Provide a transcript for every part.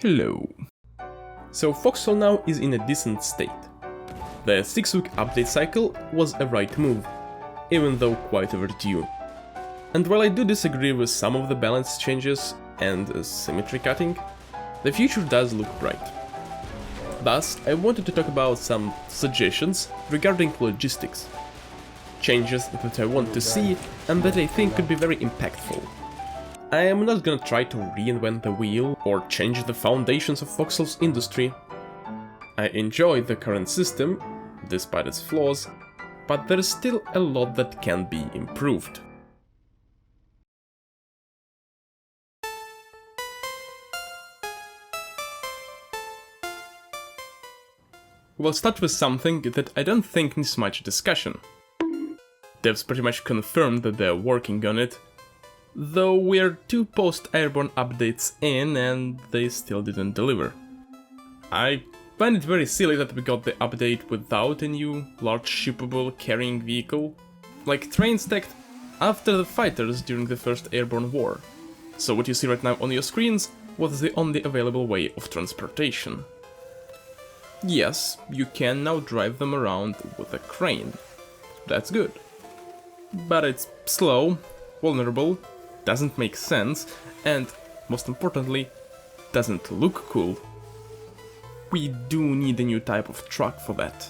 Hello. So Foxhole now is in a decent state. The 6-week update cycle was a right move, even though quite overdue. And while I do disagree with some of the balance changes and symmetry cutting, the future does look bright. Thus, I wanted to talk about some suggestions regarding logistics. Changes that I want to see and that I think could be very impactful. I am not gonna try to reinvent the wheel or change the foundations of Foxhole's industry. I enjoy the current system, despite its flaws, but there is still a lot that can be improved. We'll start with something that I don't think needs much discussion. Devs pretty much confirmed that they're working on it, though we're 2 post-airborne updates in and they still didn't deliver. I find it very silly that we got the update without a new, large shippable carrying vehicle, like trains stacked after the fighters during the first airborne war. So what you see right now on your screens was the only available way of transportation. Yes, you can now drive them around with a crane. That's good. But it's slow, vulnerable, doesn't make sense, and, most importantly, doesn't look cool. We do need a new type of truck for that.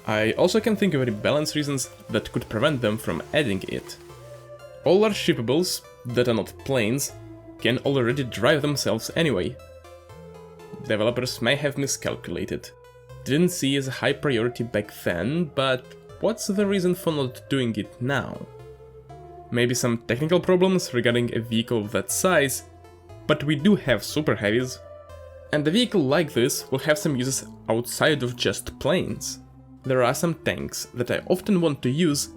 I also can think of any balance reasons that could prevent them from adding it. All large shippables, that are not planes, can already drive themselves anyway. Developers may have miscalculated. Didn't see as a high priority back then, but what's the reason for not doing it now? Maybe some technical problems regarding a vehicle of that size, but we do have super heavies, and a vehicle like this will have some uses outside of just planes. There are some tanks that I often want to use,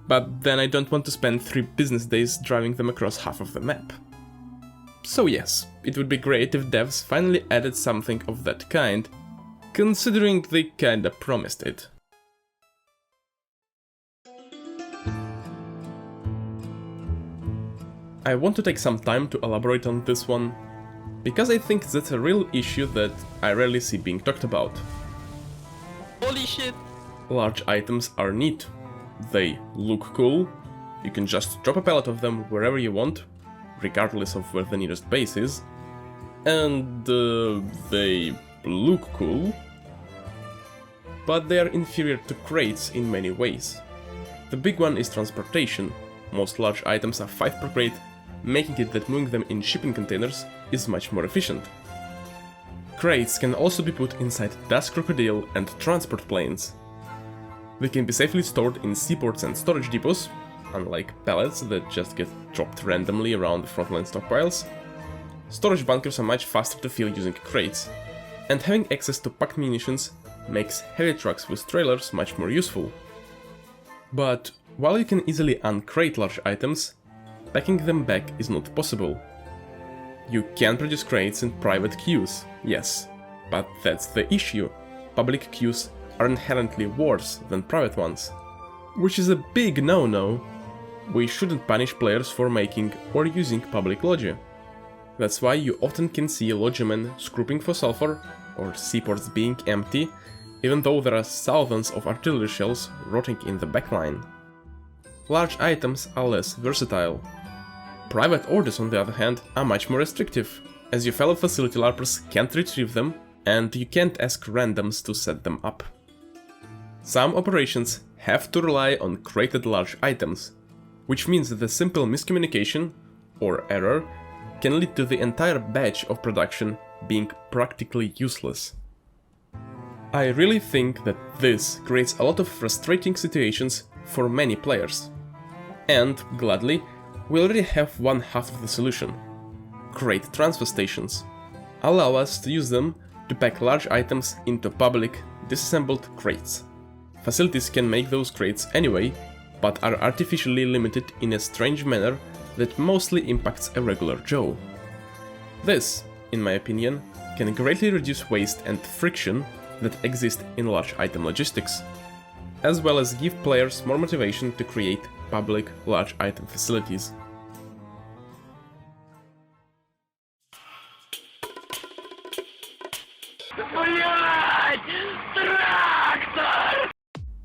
but then I don't want to spend 3 business days driving them across half of the map. So yes, it would be great if devs finally added something of that kind, considering they kinda promised it. I want to take some time to elaborate on this one, because I think that's a real issue that I rarely see being talked about. Holy shit! Large items are neat. They look cool. You can just drop a pallet of them wherever you want, regardless of where the nearest base is. And they look cool. But they are inferior to crates in many ways. The big one is transportation. Most large items are 5 per crate, making it that moving them in shipping containers is much more efficient. Crates can also be put inside dust crocodile and transport planes. They can be safely stored in seaports and storage depots, unlike pallets that just get dropped randomly around the frontline stockpiles. Storage bunkers are much faster to fill using crates, and having access to packed munitions makes heavy trucks with trailers much more useful. But while you can easily uncrate large items, packing them back is not possible. You can produce crates in private queues, yes, but that's the issue. Public queues are inherently worse than private ones, which is a big no-no. We shouldn't punish players for making or using public logi. That's why you often can see logimen scooping for sulfur or seaports being empty, even though there are thousands of artillery shells rotting in the backline. Large items are less versatile. Private orders, on the other hand, are much more restrictive, as your fellow facility larpers can't retrieve them, and you can't ask randoms to set them up. Some operations have to rely on crated large items, which means that a simple miscommunication, or error, can lead to the entire batch of production being practically useless. I really think that this creates a lot of frustrating situations for many players. And, gladly, we already have one half of the solution. Crate transfer stations allow us to use them to pack large items into public, disassembled crates. Facilities can make those crates anyway, but are artificially limited in a strange manner that mostly impacts a regular Joe. This, in my opinion, can greatly reduce waste and friction that exist in large item logistics, as well as give players more motivation to create public large item facilities.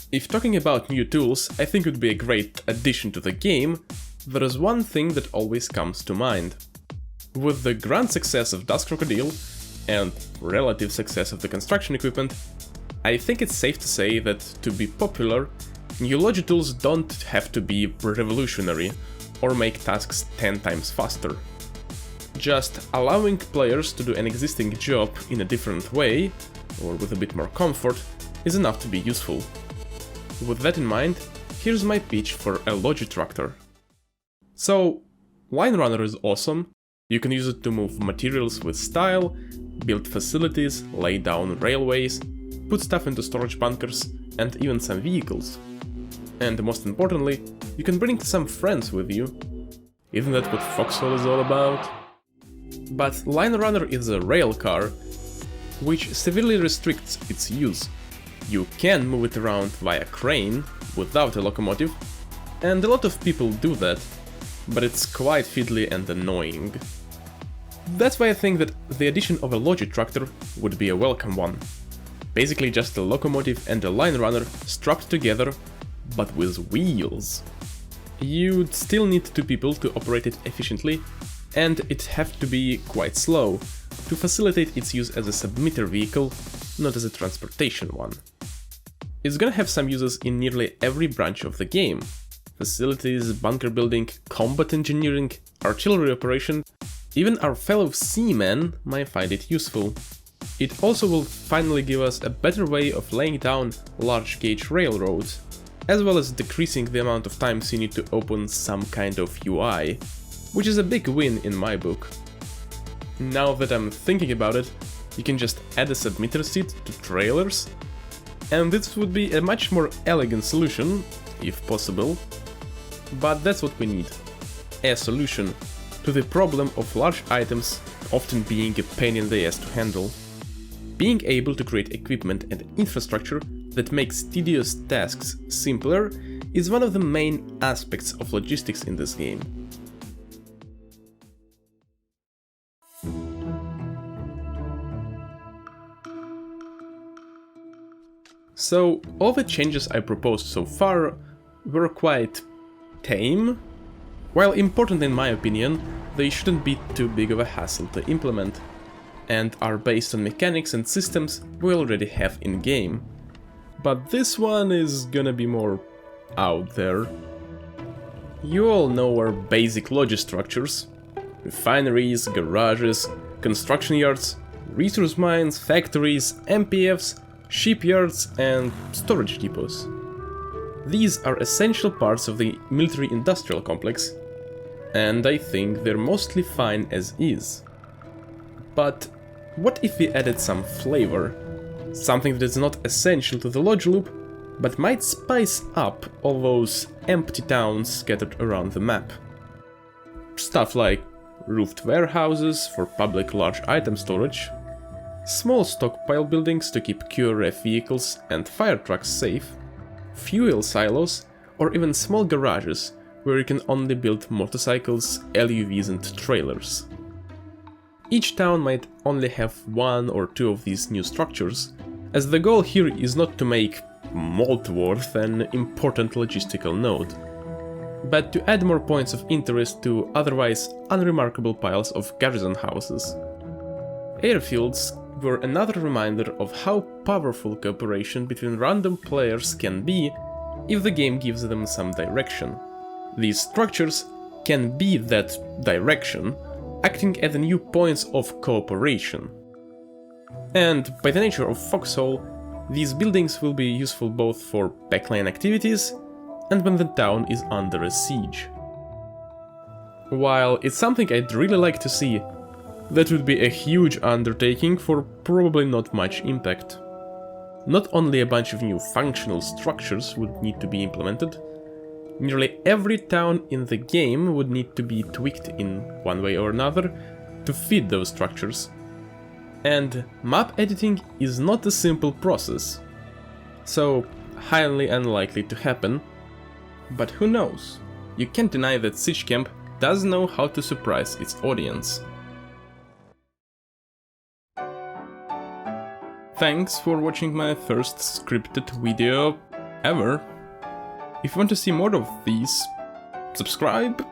If talking about new tools, I think it would be a great addition to the game, there is one thing that always comes to mind. With the grand success of Dusk Crocodile and relative success of the construction equipment, I think it's safe to say that to be popular, new Logi tools don't have to be revolutionary or make tasks 10 times faster. Just allowing players to do an existing job in a different way, or with a bit more comfort, is enough to be useful. With that in mind, here's my pitch for a Logi tractor. So, Line Runner is awesome. You can use it to move materials with style, build facilities, lay down railways, put stuff into storage bunkers, and even some vehicles. And most importantly, you can bring some friends with you. Isn't that what Foxhole is all about? But Line Runner is a rail car, which severely restricts its use. You can move it around via crane, without a locomotive, and a lot of people do that, but it's quite fiddly and annoying. That's why I think that the addition of a Logi tractor would be a welcome one. Basically just a locomotive and a line runner strapped together, but with wheels. You'd still need two people to operate it efficiently, and it'd have to be quite slow, to facilitate its use as a submitter vehicle, not as a transportation one. It's gonna have some uses in nearly every branch of the game. Facilities, bunker building, combat engineering, artillery operation, even our fellow seamen might find it useful. It also will finally give us a better way of laying down large gauge railroads, as well as decreasing the amount of times you need to open some kind of UI, which is a big win in my book. Now that I'm thinking about it, you can just add a submitter seat to trailers, and this would be a much more elegant solution, if possible, but that's what we need. A solution to the problem of large items often being a pain in the ass to handle. Being able to create equipment and infrastructure that makes tedious tasks simpler is one of the main aspects of logistics in this game. So, all the changes I proposed so far were quite tame. While important in my opinion, they shouldn't be too big of a hassle to implement, and are based on mechanics and systems we already have in-game. But this one is gonna be more out there. You all know our basic Logi structures: refineries, garages, construction yards, resource mines, factories, MPFs, shipyards and storage depots. These are essential parts of the military-industrial complex, and I think they're mostly fine as is. But what if we added some flavor? Something that is not essential to the Logi loop, but might spice up all those empty towns scattered around the map. Stuff like roofed warehouses for public large item storage, small stockpile buildings to keep QRF vehicles and fire trucks safe, fuel silos, or even small garages where you can only build motorcycles, LUVs and trailers. Each town might only have one or two of these new structures, as the goal here is not to make Maltworth an important logistical node, but to add more points of interest to otherwise unremarkable piles of garrison houses. Airfields were another reminder of how powerful cooperation between random players can be if the game gives them some direction. These structures can be that direction, acting as new points of cooperation. And by the nature of Foxhole, these buildings will be useful both for backline activities and when the town is under a siege. While it's something I'd really like to see, that would be a huge undertaking for probably not much impact. Not only a bunch of new functional structures would need to be implemented, nearly every town in the game would need to be tweaked in one way or another to fit those structures. And map editing is not a simple process, so highly unlikely to happen, but who knows? You can't deny that Siege Camp does know how to surprise its audience. Thanks for watching my first scripted video ever. If you want to see more of these, subscribe.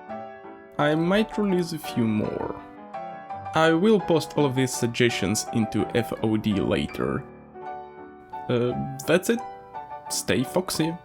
I might release a few more. I will post all of these suggestions into FOD later. That's it. Stay foxy.